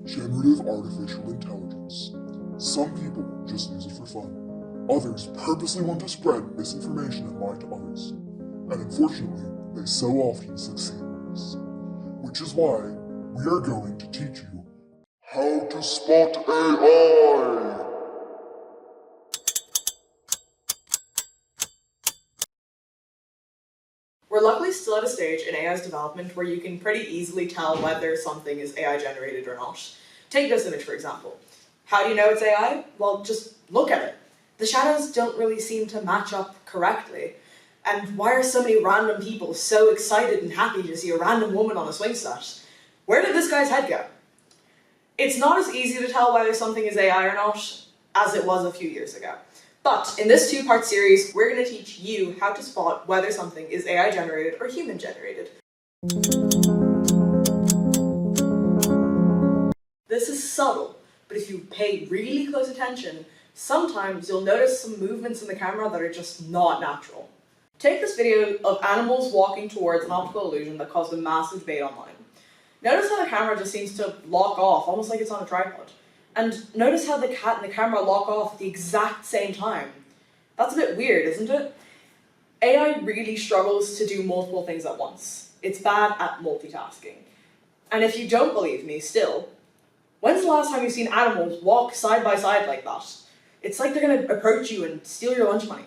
generative artificial intelligence. Some people just use it for fun. Others purposely want to spread misinformation and lie to others. And unfortunately, they so often succeed in this. Which is why we are going to teach you how to spot AI. We're luckily still at a stage in AI's development where you can pretty easily tell whether something is AI generated or not. Take this image for example. How do you know it's AI? Well, just look at it. The shadows don't really seem to match up correctly. And why are so many random people so excited and happy to see a random woman on a swing set? Where did this guy's head go? It's not as easy to tell whether something is AI or not as it was a few years ago. But in this two-part series, we're going to teach you how to spot whether something is AI generated or human generated. This is subtle, but if you pay really close attention, sometimes you'll notice some movements in the camera that are just not natural. Take this video of animals walking towards an optical illusion that caused a massive debate online. Notice how the camera just seems to lock off, almost like it's on a tripod. And notice how the cat and the camera lock off at the exact same time. That's a bit weird, isn't it? AI really struggles to do multiple things at once. It's bad at multitasking. And if you don't believe me still, when's the last time you've seen animals walk side by side like that? It's like they're going to approach you and steal your lunch money.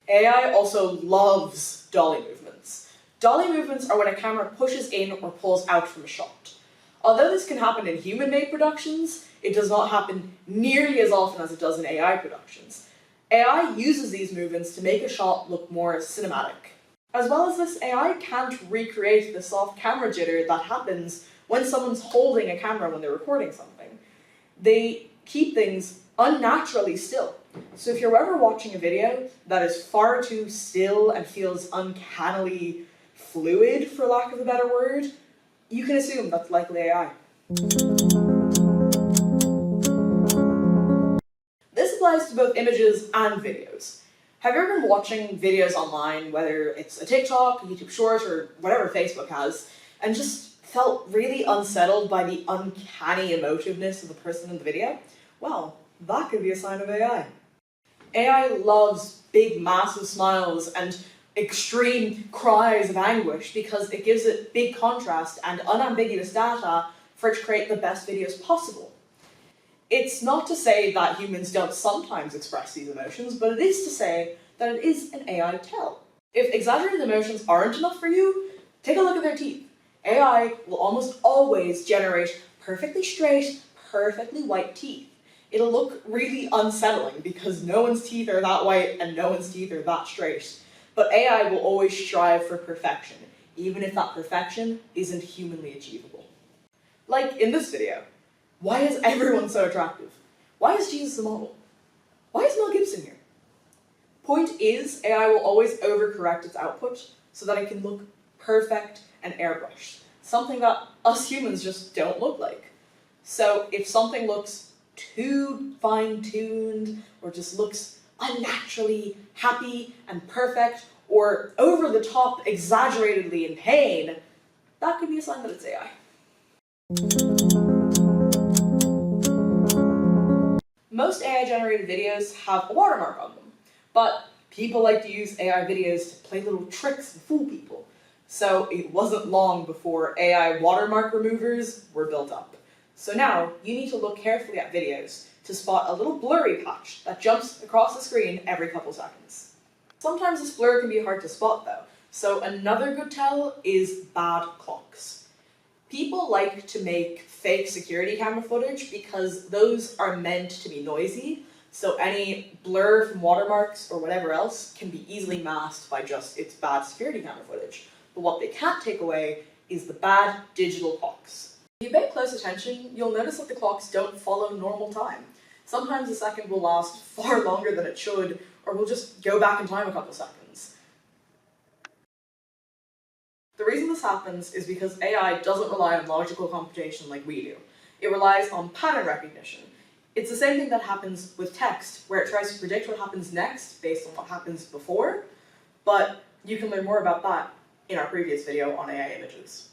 AI also loves dolly movements. Dolly movements are when a camera pushes in or pulls out from a shot. Although this can happen in human-made productions, it does not happen nearly as often as it does in AI productions. AI uses these movements to make a shot look more cinematic. As well as this, AI can't recreate the soft camera jitter that happens when someone's holding a camera when they're recording something. They keep things unnaturally still. So if you're ever watching a video that is far too still and feels uncannily fluid, for lack of a better word, you can assume that's likely AI. This applies to both images and videos. Have you ever been watching videos online, whether it's a TikTok, a YouTube Short, or whatever Facebook has, and just felt really unsettled by the uncanny emotiveness of the person in the video? Well, that could be a sign of AI. AI loves big, massive smiles and extreme cries of anguish because it gives it big contrast and unambiguous data for it to create the best videos possible. It's not to say that humans don't sometimes express these emotions, but it is to say that it is an AI tell. If exaggerated emotions aren't enough for you, take a look at their teeth. AI will almost always generate perfectly straight, perfectly white teeth. It'll look really unsettling because no one's teeth are that white and no one's teeth are that straight. But AI will always strive for perfection, even if that perfection isn't humanly achievable. Like in this video, why is everyone so attractive? Why is Jesus a model? Why is Mel Gibson here? Point is, AI will always overcorrect its output so that it can look perfect and airbrushed, something that us humans just don't look like. So if something looks too fine-tuned or just looks unnaturally happy and perfect or over the top exaggeratedly in pain, that could be a sign that it's AI. Most AI-generated videos have a watermark on them, but people like to use AI videos to play little tricks and fool people. So it wasn't long before AI watermark removers were built up. So now, you need to look carefully at videos to spot a little blurry patch that jumps across the screen every couple seconds. Sometimes this blur can be hard to spot though, so another good tell is bad clocks. People like to make fake security camera footage because those are meant to be noisy, so any blur from watermarks or whatever else can be easily masked by just its bad security camera footage. But what they can't take away is the bad digital clocks. If you pay close attention, you'll notice that the clocks don't follow normal time. Sometimes a second will last far longer than it should, or we'll just go back in time a couple seconds. The reason this happens is because AI doesn't rely on logical computation like we do. It relies on pattern recognition. It's the same thing that happens with text, where it tries to predict what happens next based on what happens before, but you can learn more about that in our previous video on AI images.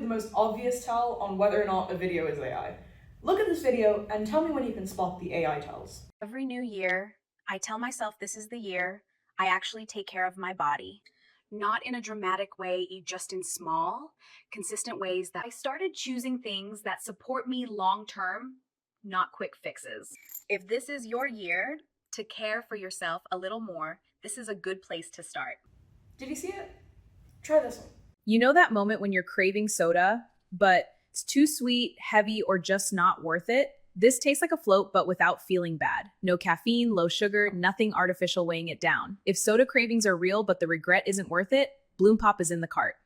most obvious tell on whether or not a video is AI. Look at this video and tell me when you can spot the AI tells. Every new year, I tell myself this is the year I actually take care of my body. Not in a dramatic way, just in small, consistent ways that I started choosing things that support me long term, not quick fixes. If this is your year to care for yourself a little more, this is a good place to start. Did you see it? Try this one. You know that moment when you're craving soda, but it's too sweet, heavy, or just not worth it? This tastes like a float, but without feeling bad. No caffeine, low sugar, nothing artificial weighing it down. If soda cravings are real, but the regret isn't worth it, Bloom Pop is in the cart.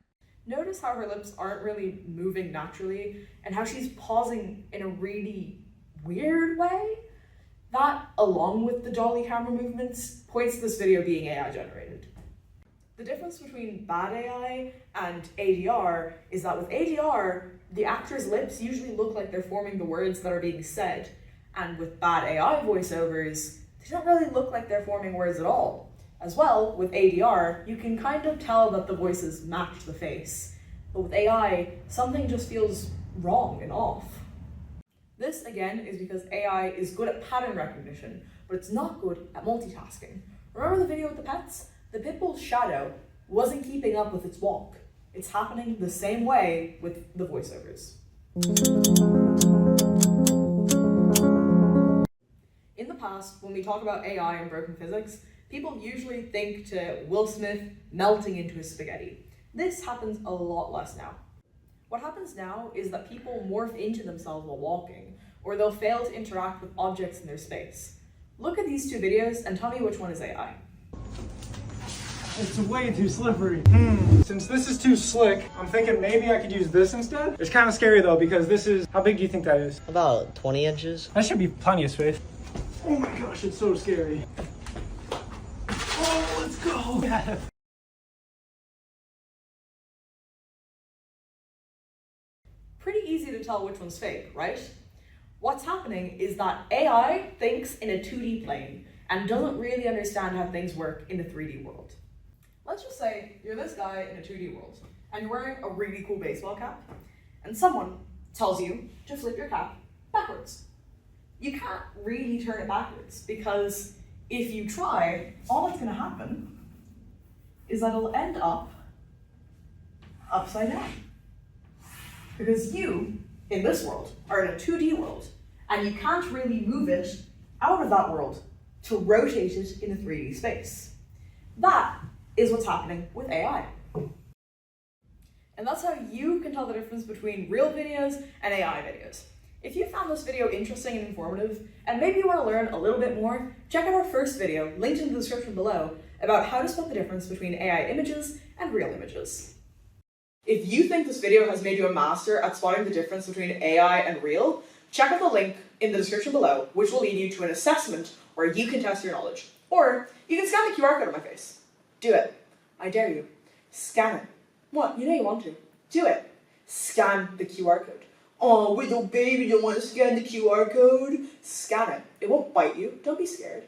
Notice how her lips aren't really moving naturally and how she's pausing in a really weird way? That, along with the dolly camera movements, points to this video being AI generated. The difference between bad AI and ADR is that with ADR, the actor's lips usually look like they're forming the words that are being said, and with bad AI voiceovers, they don't really look like they're forming words at all. As well, with ADR, you can kind of tell that the voices match the face, but with AI, something just feels wrong and off. This, again, is because AI is good at pattern recognition, but it's not good at multitasking. Remember the video with the pets? The pit bull's shadow wasn't keeping up with its walk. It's happening the same way with the voiceovers. In the past, when we talk about AI and broken physics, people usually think to Will Smith melting into his spaghetti. This happens a lot less now. What happens now is that people morph into themselves while walking, or they'll fail to interact with objects in their space. Look at these two videos and tell me which one is AI. It's way too slippery. Since this is too slick, I'm thinking maybe I could use this instead. It's kind of scary though, because this is, how big do you think that is? About 20 inches. That should be plenty of space. Oh my gosh, it's so scary. Oh, let's go. Yeah. Pretty easy to tell which one's fake, right? What's happening is that AI thinks in a 2D plane and doesn't really understand how things work in a 3D world. Let's just say you're this guy in a 2D world and you're wearing a really cool baseball cap and someone tells you to flip your cap backwards. You can't really turn it backwards because if you try, all that's going to happen is that it'll end up upside down. Because you, in this world, are in a 2D world and you can't really move it out of that world to rotate it in a 3D space. That is what's happening with AI. And that's how you can tell the difference between real videos and AI videos. If you found this video interesting and informative, and maybe you want to learn a little bit more, check out our first video, linked in the description below, about how to spot the difference between AI images and real images. If you think this video has made you a master at spotting the difference between AI and real, check out the link in the description below, which will lead you to an assessment where you can test your knowledge. Or you can scan the QR code on my face. Do it. I dare you. Scan it. What? You know you want to. Do it. Scan the QR code. Oh, little baby, don't want to scan the QR code? Scan it. It won't bite you. Don't be scared.